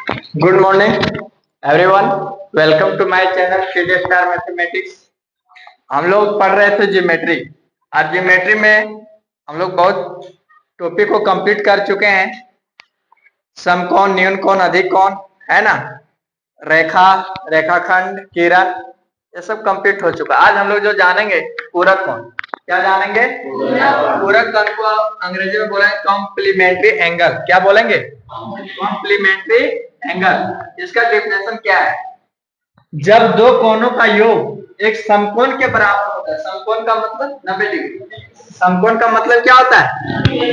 Good morning everyone. Welcome to my channel CD star mathematics. हम लोग पढ़ रहे थे ज्योमेट्री। आज ज्योमेट्री में हम लोग बहुत टॉपिक को कंप्लीट कर चुके हैं। समकोण, न्यून कोण, अधिक कोण, है ना, रेखा, रेखाखंड, किरण, ये सब कंप्लीट हो चुका। आज हम लोग जो जानेंगे पूरक कोण। क्या जानेंगे? पूरक कोण को अंग्रेजी में बोलेंगे कॉम्प्लीमेंट्री एंगल। क्या बोलेंगे? Complementary angle. इसका डेफिनेशन क्या है? जब दो कोणों का योग एक समकोण के बराबर होता है। समकोण का मतलब 90 डिग्री। समकोण का मतलब क्या होता है?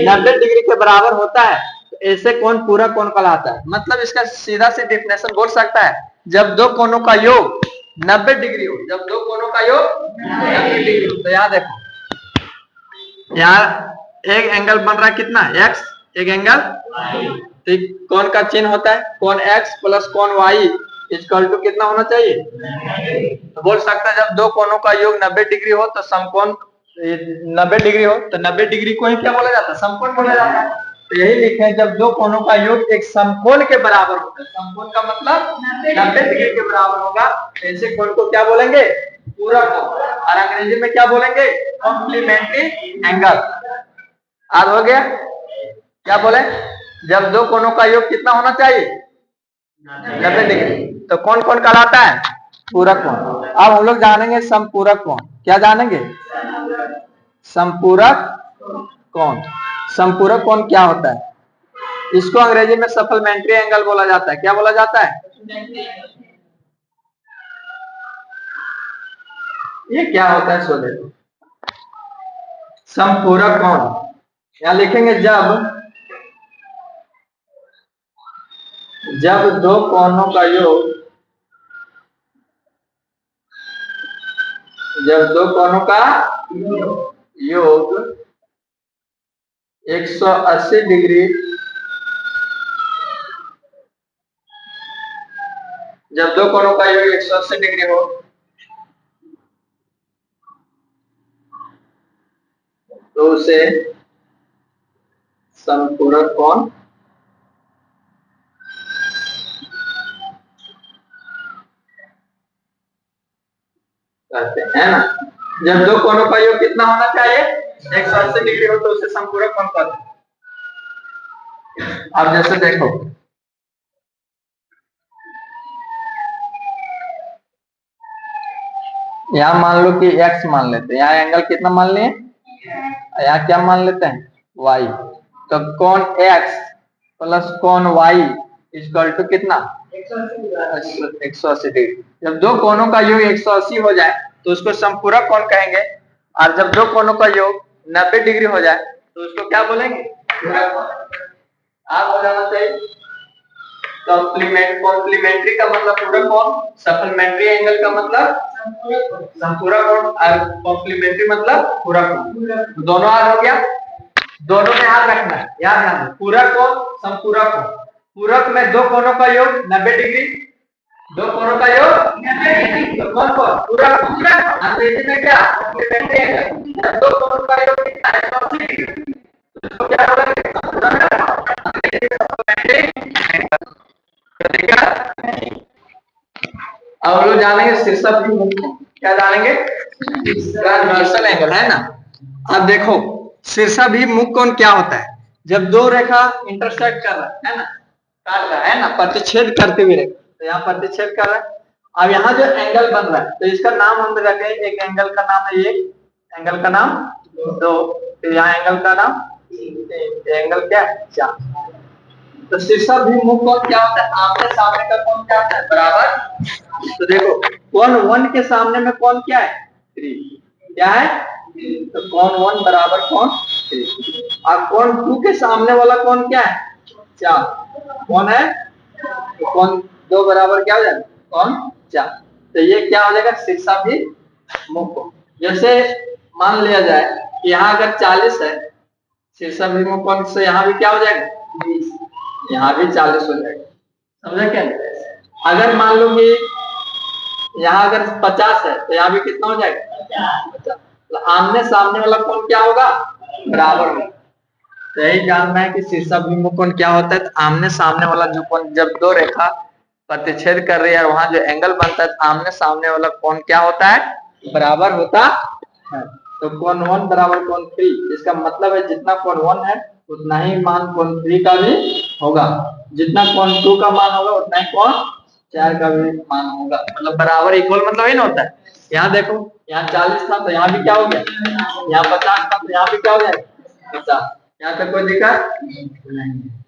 90 डिग्री के बराबर होता है, तो ऐसे कोण पूरक कोण कहलाता है। मतलब इसका सीधा सी डेफिनेशन बोल सकता है, जब दो कोणों का योग 90 डिग्री हो। जब दो कोणों का योग 90 डिग्री हो, तो याद देखो, यहाँ एक एंगल बन रहा है कितना? एक्स। एक एंगल, तो कोण का चिन्ह होता है कोण एक्स प्लस कोण वाई इक्वल टू कितना होना चाहिए? तो बोल सकते हैं जब दो कोणों का योग 90 डिग्री हो तो समकोण 90 डिग्री हो, तो 90 डिग्री को ही क्या बोला जाता है? समकोण बोला जाता है। तो यही लिखे हैं, जब दो कोणों का योग एक समकोण के बराबर होता है। समकोण का मतलब 90 डिग्री के बराबर होगा, ऐसे कोण को क्या बोलेंगे? पूरक कोण। और अंग्रेजी में क्या बोलेंगे? Complementary angle. आज हो गया? क्या बोले? जब दो कोणों का योग कितना होना चाहिए? 90 डिग्री। तो कौन कौन कहलाता है? पूरक कोण। अब हम लोग जानेंगे समपूरक कोण। क्या जानेंगे? समपूरक कोण। समपूरक कोण क्या होता है? इसको अंग्रेजी में सप्लीमेंट्री एंगल बोला जाता है। क्या बोला जाता है? ये क्या होता है सो देखो। समपूरक कोण यहां लिखेंगे, जब दो कोणों का योग, जब दो कोणों का योग 180 डिग्री, जब दो कोणों का योग 180 डिग्री हो, तो उसे समपूरक कोण कहते हैं ना। जब दो कोणों का योग कितना होना चाहिए? 180 डिग्री हो, तो उसे समपूरक कोण कहते हैं। अब जैसे देखो, यहाँ मान लो कि x मान लेते हैं, यहाँ एंगल कितना मान लिए? यहाँ क्या मान लेते हैं? y। तो कोण x प्लस कोण y इक्वल टू कितना? 180 डिग्री। जब दो कोणों का योग 180 हो जाए तो उसको समपूरक कोण कहेंगे। और जब दो कोणों का योग 90 डिग्री हो जाए तो उसको क्या बोलेंगे? पूरक कोण। आप हो जाना चाहिए। कॉम्प्लीमेंट्री का मतलब पूरक कोण, सप्लीमेंट्री एंगल का मतलब संपूरक कोण, और कॉम्प्लीमेंट्री मतलब पूरक कोण। दोनों आज हो गया। दोनों में याद रखना है, याद रखना, पूरक कोण, संपूरक कोण। पूरक में दो कोणों का योग 90 डिग्री, दो कोणों का योग 90 डिग्री, तो कौन कौन? पूरक कोण। अंग्रेजी में क्या? Complementary angle. दो कोणों का योग कितना? 180 डिग्री, तो क्या बोलेंगे? Supplementary angle. अब लोग जानेंगे शीर्षक भी मुख्य। क्या जानेंगे? ट्रांसवर्सल एंगल, है ना। अब देखो, शीर्षक भी मुख्य कोण क्या होता है? जब दो रेखा इंटरसेक्ट कर रहा है ना, काट रहा है ना, प्रतिच्छेद करते हुए रेखा, तो यहाँ प्रतिच्छेद कर रहा है। अब यहाँ जो एंगल बन रहा है, तो इसका नाम हम रखें, एक एंगल का नाम है, एक एंगल का नाम दो, फिर यहाँ एंगल का नाम एंगल क्या है? चार। तो शीर्षक भी मुख्य कोण क्या होता है? आमने सामने का कोण क्या होता है? बराबर। तो देखो, कोण 1 के सामने में कोण क्या है? 3। क्या है? तो कोण 1 बराबर कोण 3। और कोण 2 के सामने वाला कोण क्या है? 4। कौन है? तो कोण 2 बराबर क्या हो जाएगा? कोण 4। तो ये क्या हो जाएगा? शीर्षक भी मुख्य कोण। जैसे मान लिया जाए कि यहाँ अगर 40 है, शीर्षक भी मुख्य कोण से यहाँ भी क्या हो जाएगा? 20। यहाँ भी 40 हो जाएगा। समझे क्या? अगर मान लो कि यहाँ अगर 50 है, तो यहाँ भी कितना हो जाएगा? 50। तो आमने सामने वाला कोण क्या होगा? बराबर होगा। तो यही जानना है कि शीर्षाभिमुख कोण क्या होता है। तो आमने सामने वाला जो कोण, जब दो रेखा प्रतिच्छेद कर रही है और वहां जो एंगल बनता है, तो आमने सामने वाला कोण क्या होता है, बराबर होता है। तो कोण 1 बराबर कोण 3, इसका मतलब है जितना कोण 1 है उतना ही मान कोण 3 का भी होगा, जितना कोण 2 का मान होगा उतना ही कोण 4 का भी मान होगा, मतलब बराबर इक्वल, मतलब ही ना होता है। यहाँ देखो, यहाँ 40 था तो यहाँ भी क्या हो गया, यहाँ 50 था तो यहाँ भी क्या हो गया 50। यहाँ पे कोई दिक्कत नहीं।